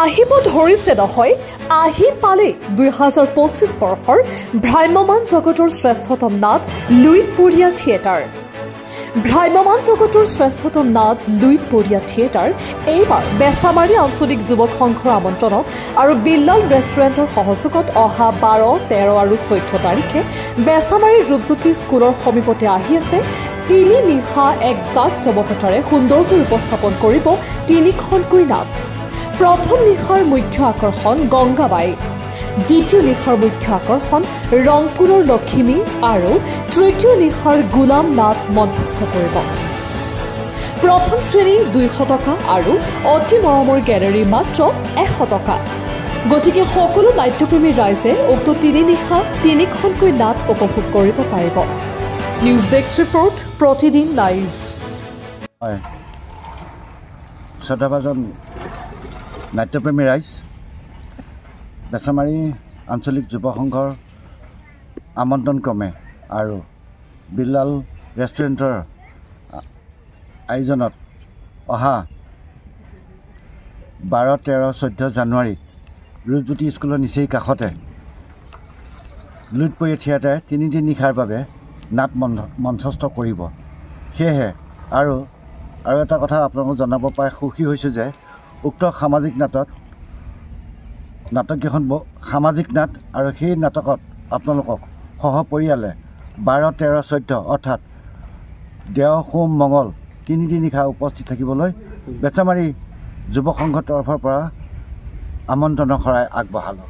আহিব ধৰিছে নহয় আহি পালে 2025 বৰ্ষৰ ভ্ৰাম্যমান জগতৰ শ্ৰেষ্ঠতম নাট লুইতপৰীয়া থিয়েটাৰ। ভ্ৰাম্যমান জগতৰ শ্ৰেষ্ঠতম নাট লুইতপৰীয়া থিয়েটাৰ এইবাৰ বেচামাৰী আঞ্চলিক যুৱক সংঘৰ আমন্ত্ৰণত আৰু বিল্লাল ৰেষ্টুৰেণ্টৰ সহযোগত অহা 12, 13 আৰু 14 তাৰিখে বেচামাৰী ৰূপজ্যোতি স্কুলৰ সমীপতে আহি আছে। তিনি নিশা এক জাক জমকতাৰে সুন্দৰকৈ উপস্থাপন কৰিব তিনিখনকৈ নাট। প্ৰথম নিশাৰ মুখ্য আকৰ্ষণ গংগাবাই, দ্বিতীয় নিশাৰ মুখ্য আকৰ্ষণ ৰংপুৰৰ লখিমী আৰু তৃতীয় নিশাৰ গোলাম নাট মঞ্চস্থ কৰিব। প্ৰথম শ্ৰেণী 200 টকা আৰু অতি মৰমৰ গেলেৰী মাত্ৰ 100 টকা। গতিকে সকলো নাট্যপ্ৰেমী ৰাইজে উক্ত তিনি নিশা তিনিখনকৈ নাট উপভোগ কৰিব পাৰিব। নিউজ ডেস্ক ৰিপৰ্ট, প্ৰতিদিন লাইভ। শ্ৰদ্ধাভাজন নাট্যপ্ৰেমী ৰাইজ, বেচামাৰী আঞ্চলিক যুৱ সংঘৰ আমন্ত্ৰণ ক্ৰমে আৰু বিল্লাল ৰেষ্টুৰেণ্টৰ আয়োজনত অহা 12, 13, 14 জানুৱাৰীত ৰূপজ্যোতি স্কুলৰ নিচেই কাষতে লুইতপৰীয়া থিয়েটাৰে 3 নিশাৰ বাবে নাট মঞ্চস্থ কৰিব। সেয়েহে আৰু এটা কথা আপোনালোকক জনাব পাই সুখী হৈছোঁ যে উক্ত সামাজিক নাটককেইখন সামাজিক নাট আৰু সেই নাটকত আপোনালোকক সহপৰিয়ালে 12, 13, 14 অৰ্থাৎ দেও, সোম, মঙল 3 নিশা উপস্থিত থাকিবলৈ বেচামাৰী যুৱ সংঘৰ তৰফৰ পৰা আমন্ত্ৰণৰ শৰাই আগবঢ়ালোঁ।